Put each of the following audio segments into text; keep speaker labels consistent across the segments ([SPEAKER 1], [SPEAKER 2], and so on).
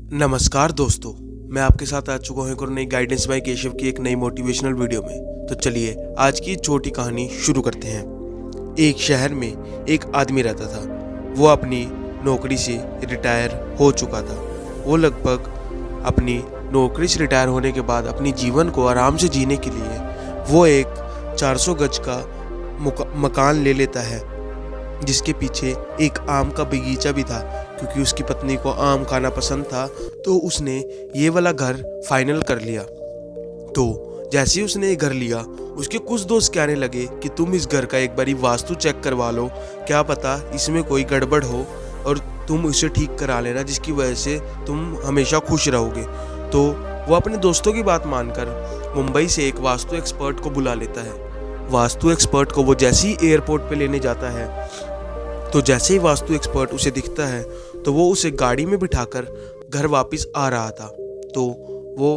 [SPEAKER 1] नमस्कार दोस्तों, मैं आपके साथ आ चुका हूँ एक और नई गाइडेंस बाय केशव की एक नई मोटिवेशनल वीडियो में। तो चलिए आज की छोटी कहानी शुरू करते हैं। एक शहर में एक आदमी रहता था। वो अपनी नौकरी से रिटायर हो चुका था। वो लगभग अपनी नौकरी से रिटायर होने के बाद अपनी जीवन को आराम से जीने के लिए वो एक 400 गज का मकान ले लेता है, जिसके पीछे एक आम का बगीचा भी था। क्योंकि उसकी पत्नी को आम खाना पसंद था तो उसने ये वाला घर फाइनल कर लिया। तो जैसे ही उसने ये घर लिया, उसके कुछ दोस्त कहने लगे कि तुम इस घर का एक बारी वास्तु चेक करवा लो, क्या पता इसमें कोई गड़बड़ हो और तुम इसे ठीक करा लेना, जिसकी वजह से तुम हमेशा खुश रहोगे। तो वो अपने दोस्तों की बात मानकर मुंबई से एक वास्तु एक्सपर्ट को बुला लेता है। वास्तु एक्सपर्ट को वो जैसे ही एयरपोर्ट पे लेने जाता है, तो जैसे ही वास्तु एक्सपर्ट उसे दिखता है तो वो उसे गाड़ी में बिठाकर घर वापस आ रहा था। तो वो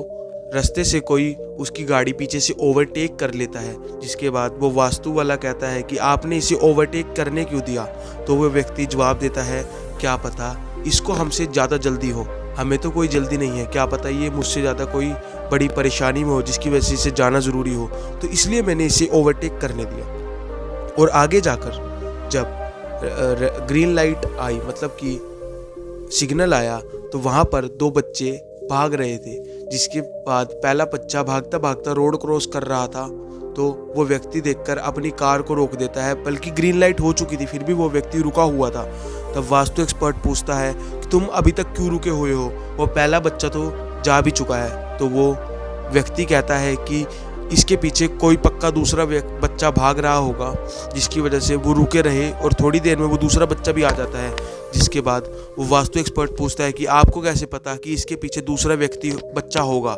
[SPEAKER 1] रास्ते से कोई उसकी गाड़ी पीछे से ओवरटेक कर लेता है, जिसके बाद वो वास्तु वाला कहता है कि आपने इसे ओवरटेक करने क्यों दिया। तो वो व्यक्ति जवाब देता है, क्या पता इसको हमसे ज़्यादा जल्दी हो, हमें तो कोई जल्दी नहीं है, क्या पता ये मुझसे ज़्यादा कोई बड़ी परेशानी में हो जिसकी वजह से इसे जाना ज़रूरी हो, तो इसलिए मैंने इसे ओवरटेक करने दिया। और आगे जाकर जब ग्रीन लाइट आई, मतलब कि सिग्नल आया, तो वहाँ पर दो बच्चे भाग रहे थे, जिसके बाद पहला बच्चा भागता भागता रोड क्रॉस कर रहा था। तो वो व्यक्ति देखकर अपनी कार को रोक देता है, बल्कि ग्रीन लाइट हो चुकी थी फिर भी वो व्यक्ति रुका हुआ था। तब वास्तु एक्सपर्ट पूछता है कि तुम अभी तक क्यों रुके हुए हो, वो पहला बच्चा तो जा भी चुका है। तो वो व्यक्ति कहता है कि इसके पीछे कोई पक्का दूसरा बच्चा भाग रहा होगा, जिसकी वजह से वो रुके रहे और थोड़ी देर में वो दूसरा बच्चा भी आ जाता है। जिसके बाद वो वास्तु एक्सपर्ट पूछता है कि आपको कैसे पता कि इसके पीछे दूसरा बच्चा होगा।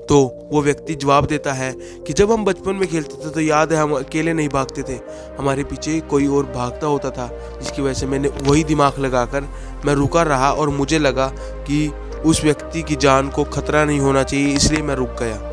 [SPEAKER 1] तो वो व्यक्ति जवाब देता है कि जब हम बचपन में खेलते थे तो याद है हम अकेले नहीं भागते थे, हमारे पीछे कोई और भागता होता था, जिसकी वजह से मैंने वही दिमाग लगाकर मैं रुका रहा और मुझे लगा कि उस व्यक्ति की जान को खतरा नहीं होना चाहिए, इसलिए मैं रुक गया।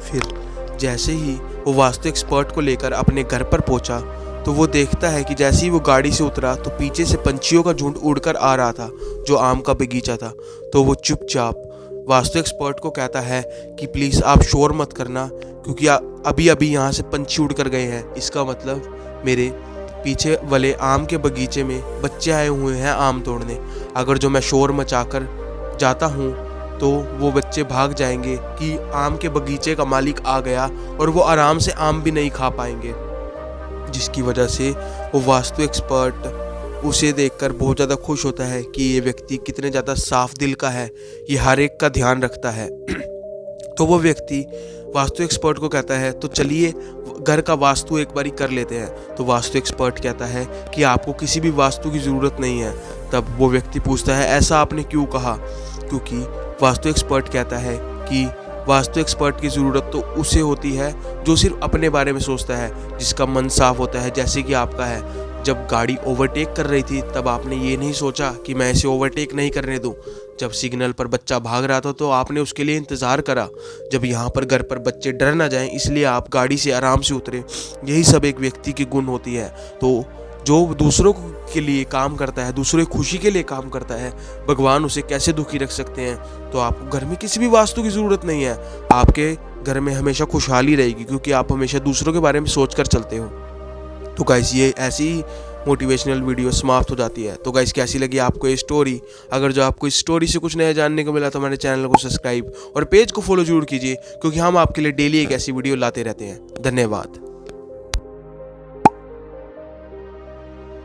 [SPEAKER 1] फिर जैसे ही वो वास्तु एक्सपर्ट को लेकर अपने घर पर पहुंचा, तो वो देखता है कि जैसे ही वो गाड़ी से उतरा तो पीछे से पंछियों का झुंड उड़कर आ रहा था, जो आम का बगीचा था। तो वो चुपचाप वास्तु एक्सपर्ट को कहता है कि प्लीज़ आप शोर मत करना, क्योंकि अभी अभी यहाँ से पंछी उड़ कर गए हैं, इसका मतलब मेरे पीछे वाले आम के बगीचे में बच्चे आए हुए हैं आम तोड़ने। अगर जो मैं शोर मचाकर जाता हूँ तो वो बच्चे भाग जाएंगे कि आम के बगीचे का मालिक आ गया, और वो आराम से आम भी नहीं खा पाएंगे। जिसकी वजह से वो वास्तु एक्सपर्ट उसे देखकर बहुत ज़्यादा खुश होता है कि ये व्यक्ति कितने ज़्यादा साफ दिल का है, ये हर एक का ध्यान रखता है। तो वो व्यक्ति वास्तु एक्सपर्ट को कहता है, तो चलिए घर का वास्तु एक बारी कर लेते हैं। तो वास्तु एक्सपर्ट कहता है कि आपको किसी भी वास्तु की ज़रूरत नहीं है। तब वो व्यक्ति पूछता है, ऐसा आपने क्यों कहा? क्योंकि वास्तु एक्सपर्ट कहता है कि वास्तु एक्सपर्ट की ज़रूरत तो उसे होती है जो सिर्फ अपने बारे में सोचता है, जिसका मन साफ होता है, जैसे कि आपका है। जब गाड़ी ओवरटेक कर रही थी तब आपने ये नहीं सोचा कि मैं इसे ओवरटेक नहीं करने दूं। जब सिग्नल पर बच्चा भाग रहा था तो आपने उसके लिए इंतज़ार करा। जब यहाँ पर घर पर बच्चे डर ना जाएं इसलिए आप गाड़ी से आराम से उतरे। यही सब एक व्यक्ति की गुण होती है। तो जो दूसरों के लिए काम करता है, दूसरों की खुशी के लिए काम करता है, भगवान उसे कैसे दुखी रख सकते हैं। तो आपको घर में किसी भी वास्तु की ज़रूरत नहीं है, आपके घर में हमेशा खुशहाली रहेगी, क्योंकि आप हमेशा दूसरों के बारे में सोच कर चलते हो। तो गाइस ये ऐसी ही मोटिवेशनल वीडियो समाप्त हो जाती है। तो गाइस कैसी लगी आपको ये स्टोरी? अगर जो आपको इस स्टोरी से कुछ नया जानने को मिला तो हमारे चैनल को सब्सक्राइब और पेज को फॉलो जरूर कीजिए, क्योंकि हम आपके लिए डेली एक ऐसी वीडियो लाते रहते हैं। धन्यवाद।